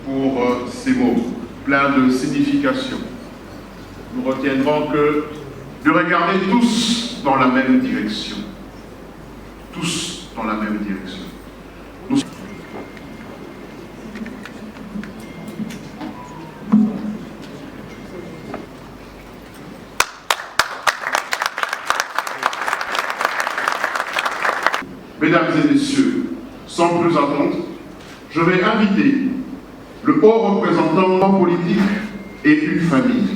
pour ces mots, pleins de signification. Nous retiendrons que de regarder tous dans la même direction. Tous dans la même direction. Mesdames et messieurs, sans plus attendre, je vais inviter le haut représentant politique et une famille.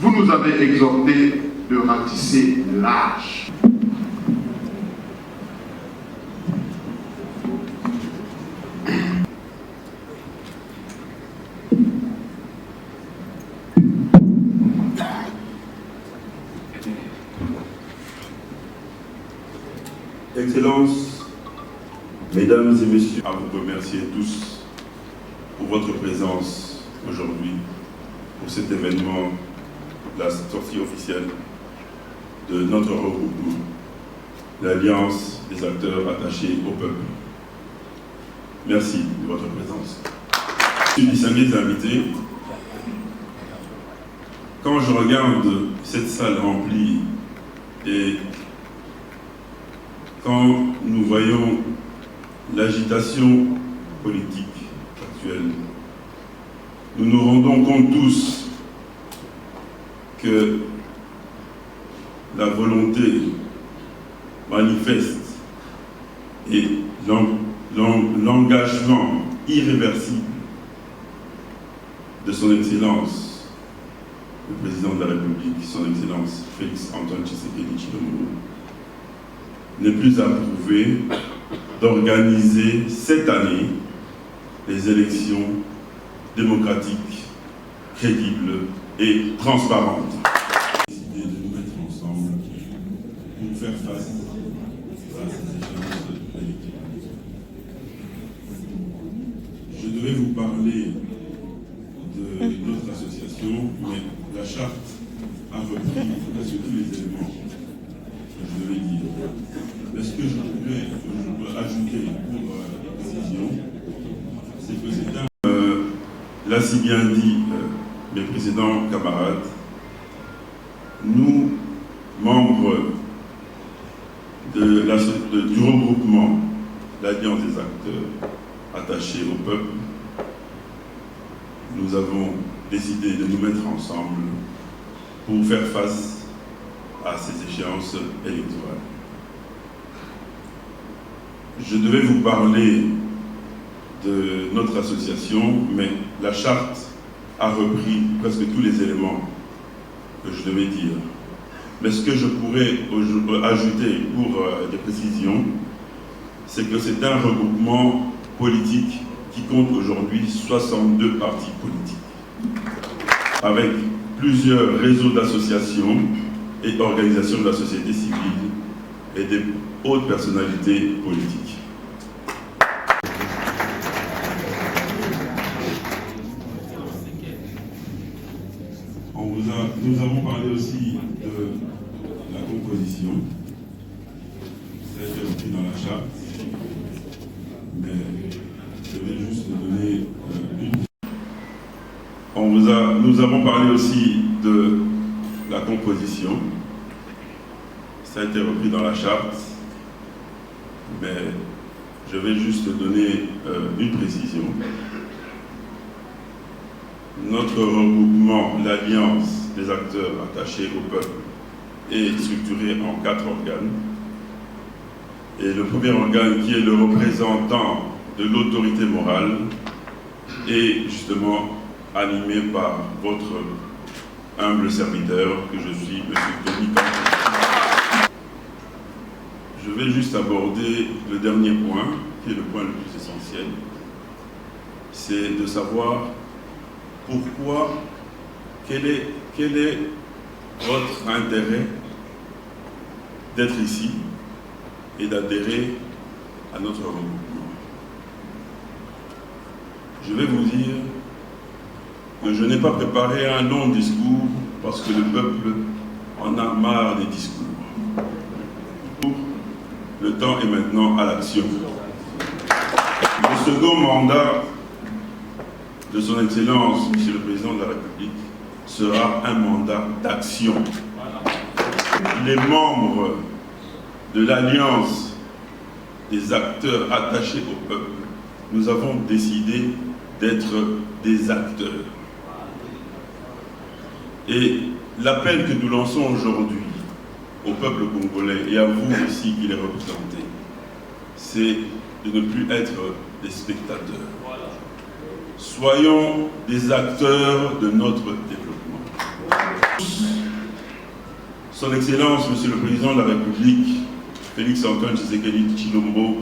Vous nous avez exhortés de ratisser large. Excellences, Mesdames et Messieurs, à vous remercier tous pour votre présence aujourd'hui, pour cet événement, la sortie officielle de notre regroupement, l'Alliance des acteurs attachés au peuple. Merci de votre présence. Distingués invités, quand je regarde cette salle remplie et quand nous voyons l'agitation politique actuelle, nous nous rendons compte tous que la volonté manifeste et l'engagement irréversible de son Excellence, le Président de la République, son Excellence Félix Antoine Tshisekedi Tshilombo, n'est plus à prouver d'organiser cette année les élections démocratiques, crédibles et transparentes. Décidé de nous mettre ensemble pour faire face à ces échéances électives. Je devais vous parler de notre association, mais la charte a repris presque tous les éléments que je devais dire. Mais ce que je pourrais ajouter pour la précision, c'est que c'est l'a si bien dit mes précédents camarades, nous, membres du regroupement, l'Alliance des acteurs attachés au peuple, nous avons décidé de nous mettre ensemble pour faire face à ces échéances électorales. Je devais vous parler de notre association, mais la charte a repris presque tous les éléments que je devais dire. Mais ce que je pourrais ajouter pour des précisions, c'est que c'est un regroupement politique qui compte aujourd'hui 62 partis politiques, avec plusieurs réseaux d'associations et organisations de la société civile et des hautes personnalités politiques. Nous avons parlé aussi de la composition, ça a été repris dans la charte, mais je vais juste donner une. Nous avons parlé aussi de la composition, ça a été repris dans la charte, mais je vais juste donner une précision. Notre regroupement, l'Alliance des acteurs attachés au peuple, est structuré en 4 organes. Et le premier organe, qui est le représentant de l'autorité morale, est justement animé par votre humble serviteur, que je suis, M. Tony Kampo. Je vais juste aborder le dernier point, qui est le point le plus essentiel. C'est de savoir pourquoi, quel est votre intérêt d'être ici et d'adhérer à notre regroupement. Je vais vous dire que je n'ai pas préparé un long discours parce que le peuple en a marre des discours. Le temps est maintenant à l'action. Le second mandat de son Excellence, Monsieur le Président de la République, sera un mandat d'action. Les membres de l'Alliance des acteurs attachés au peuple, nous avons décidé d'être des acteurs. Et l'appel que nous lançons aujourd'hui au peuple congolais et à vous ici qui les représentez, c'est de ne plus être des spectateurs. Soyons des acteurs de notre développement. Son Excellence, Monsieur le Président de la République, Félix-Antoine Tshisekedi Tshilombo,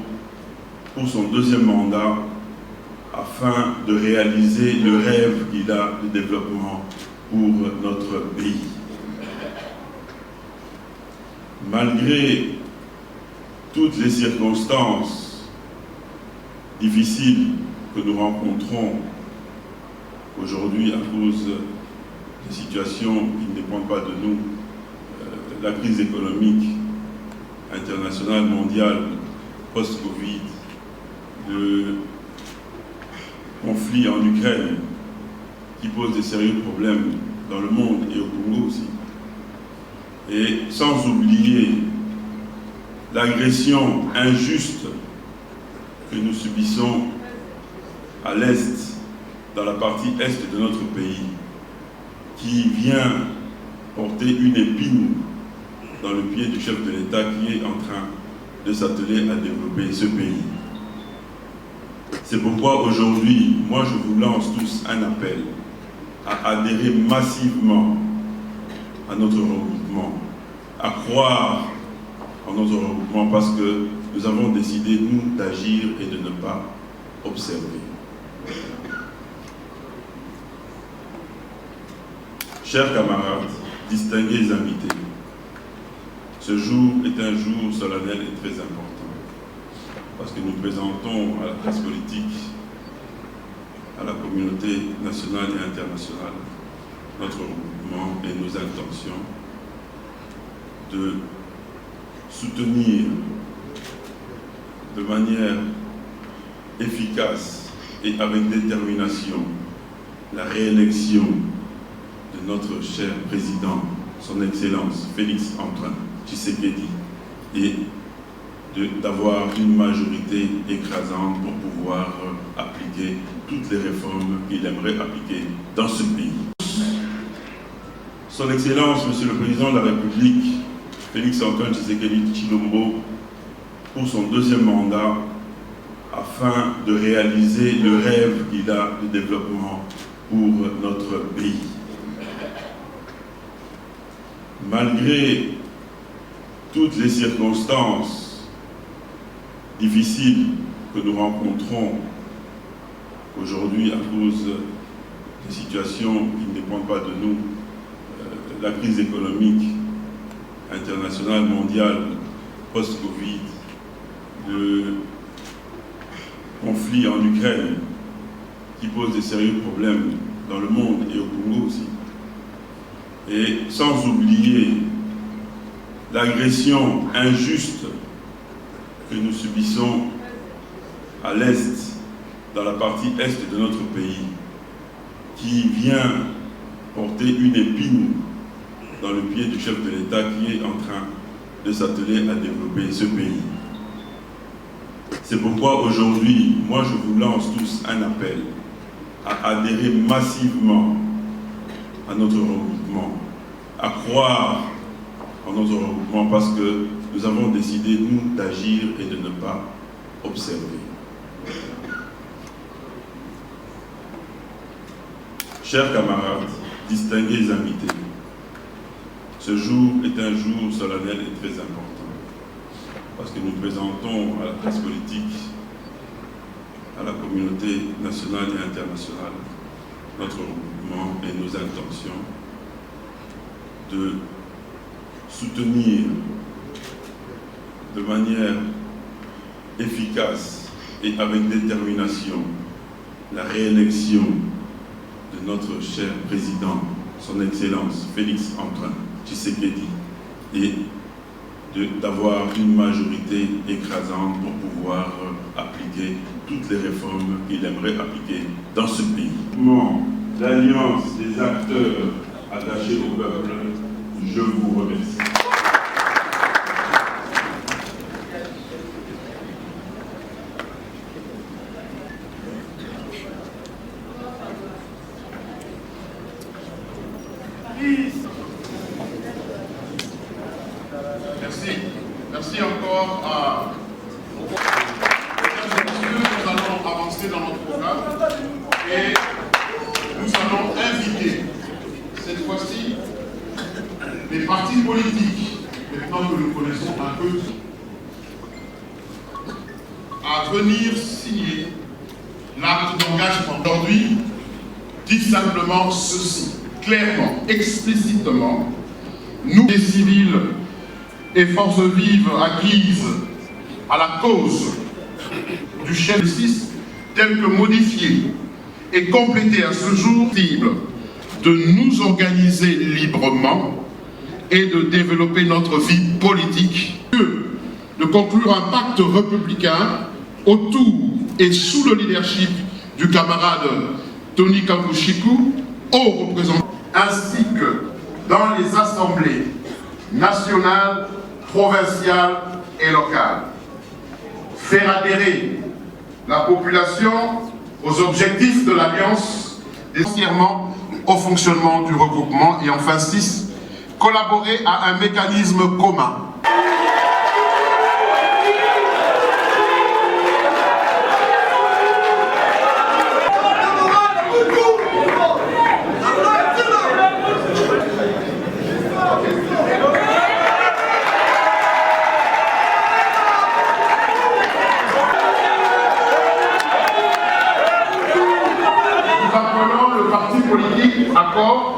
pour son deuxième mandat, afin de réaliser le rêve qu'il a de développement pour notre pays. Malgré toutes les circonstances difficiles que nous rencontrons aujourd'hui à cause de situations qui ne dépendent pas de nous, la crise économique internationale, mondiale, post-Covid, le conflit en Ukraine qui pose des sérieux problèmes dans le monde et au Congo aussi. Et sans oublier l'agression injuste que nous subissons à l'Est, dans la partie Est de notre pays, qui vient porter une épine dans le pied du chef de l'État qui est en train de s'atteler à développer ce pays. C'est pourquoi aujourd'hui, moi je vous lance tous un appel à adhérer massivement à notre regroupement, à croire en notre regroupement parce que nous avons décidé, nous, d'agir et de ne pas observer. Chers camarades, distingués invités, ce jour est un jour solennel et très important parce que nous présentons à la classe politique, à la communauté nationale et internationale, notre regroupement et nos intentions de soutenir de manière efficace et avec détermination la réélection de notre cher président, son Excellence Félix-Antoine Tshisekedi, et d'avoir une majorité écrasante pour pouvoir appliquer toutes les réformes qu'il aimerait appliquer dans ce pays. Son Excellence, Monsieur le Président de la République, Félix-Antoine Tshisekedi Tshilombo, pour son deuxième mandat, afin de réaliser le rêve qu'il a de développement pour notre pays. Malgré toutes les circonstances difficiles que nous rencontrons aujourd'hui à cause de situations qui ne dépendent pas de nous, la crise économique internationale, mondiale, post-Covid, le conflit en Ukraine qui pose des sérieux problèmes dans le monde et au Congo aussi. Et sans oublier l'agression injuste que nous subissons à l'Est, dans la partie Est de notre pays, qui vient porter une épine dans le pied du chef de l'État qui est en train de s'atteler à développer ce pays. C'est pourquoi aujourd'hui, moi je vous lance tous un appel à adhérer massivement à notre regroupement, à croire en notre regroupement parce que nous avons décidé, nous, d'agir et de ne pas observer. Chers camarades, distingués invités, ce jour est un jour solennel et très important parce que nous présentons à la classe politique, à la communauté nationale et internationale, notre regroupement et nos intentions de soutenir de manière efficace et avec détermination la réélection de notre cher président, son Excellence Félix-Antoine Tshisekedi, et d'avoir une majorité écrasante pour pouvoir appliquer toutes les réformes qu'il aimerait appliquer dans ce pays. L'Alliance des acteurs attachés au peuple, je vous remercie. Merci encore à... Mesdames et messieurs, nous allons avancer dans notre programme et nous allons inviter cette fois-ci les partis politiques, maintenant que nous connaissons un peu, à venir signer l'acte d'engagement. Aujourd'hui, dit simplement ceci, clairement, explicitement, nous les civils et forces vives acquises à la cause du chef de justice, tel que modifié et complété à ce jour, de nous organiser librement et de développer notre vie politique, de conclure un pacte républicain autour et sous le leadership du camarade Tony Kampuchikou, haut représentant, ainsi que dans les assemblées nationales, provinciales et locales. Faire adhérer la population aux objectifs de l'Alliance, entièrement au fonctionnement du regroupement et enfin 6, collaborer à un mécanisme commun. Politique, accord.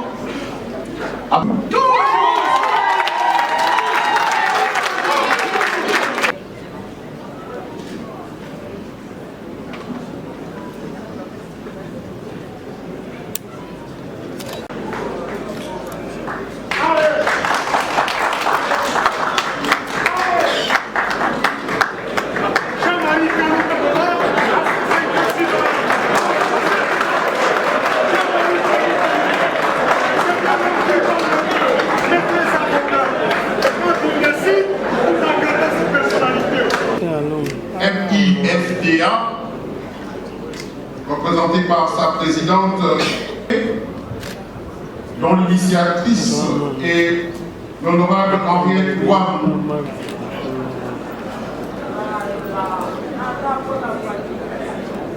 MIFDA, représentée par sa présidente, dont l'initiatrice est l'honorable Henriette Guam.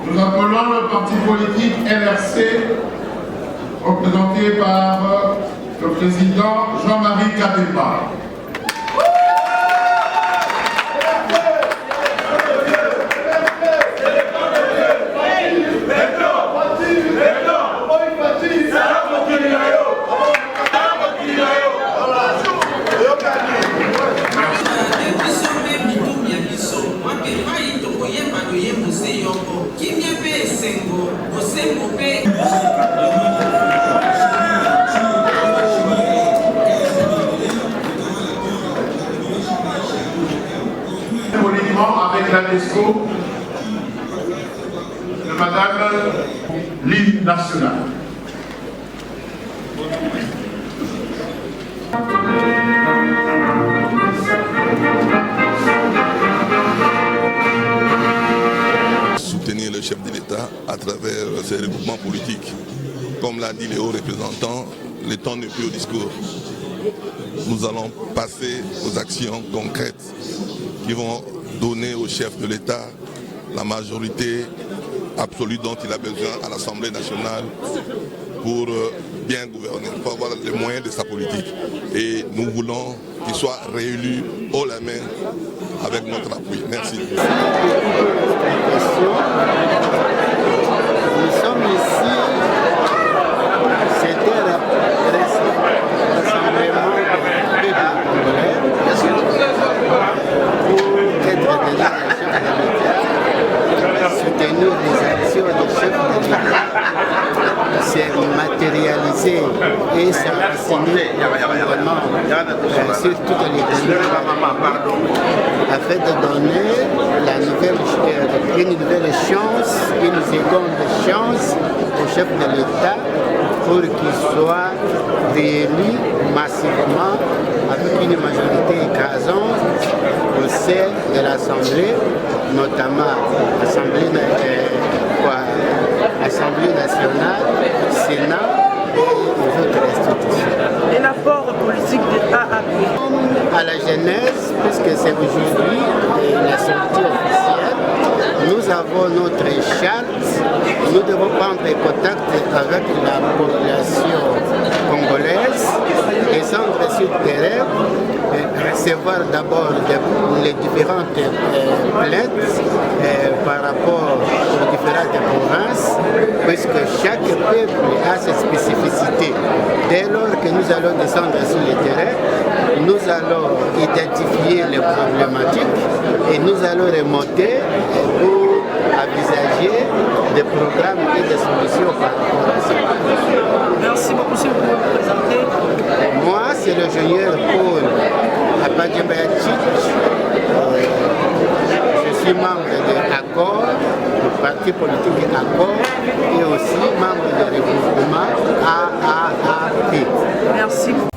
Nous appelons le parti politique LRC, représenté par le président Jean-Marie Kabemba. Avec l'ANESCO de Madame l'hymne national. Soutenir le chef de l'État à travers ses regroupements politiques. Comme l'a dit les hauts représentants, le temps n'est plus au discours. Nous allons passer aux actions concrètes qui vont donner au chef de l'État la majorité absolue dont il a besoin à l'Assemblée nationale pour bien gouverner, pour avoir les moyens de sa politique. Et nous voulons qu'il soit réélu haut la main avec notre appui. Merci. Nous sommes ici, c'était rassemblement de peuple congolais pour être derrière le chef de l'État, soutenir les actions du chef de l'État. C'est matérialisé s'organiser et s'enraciner vraiment sur toutes les communautés afin de donner une nouvelle chance, une seconde chance au chef de l'État pour qu'il soit réélu massivement avec une majorité écrasante au sein de l'Assemblée, notamment Assemblée nationale, Sénat et les autres institutions. Et l'apport politique de AAP à la genèse, puisque c'est aujourd'hui la sortie officielle, nous avons notre charte, nous devons prendre contact avec la population congolaise, descendre sur le terrain, recevoir d'abord les différentes plaintes par rapport aux différentes provinces, puisque chaque peuple a ses spécificités. Dès lors que nous allons descendre sur le terrain, nous allons identifier les problématiques et nous allons remonter pour envisager des programmes et des solutions par rapport à ça. Merci beaucoup, si vous pouvez vous présenter. Moi, c'est l'ingénieur Paul Apadjabayachik. Je suis membre de Accord, du parti politique Accord, et aussi membre du regroupement AAP. Merci.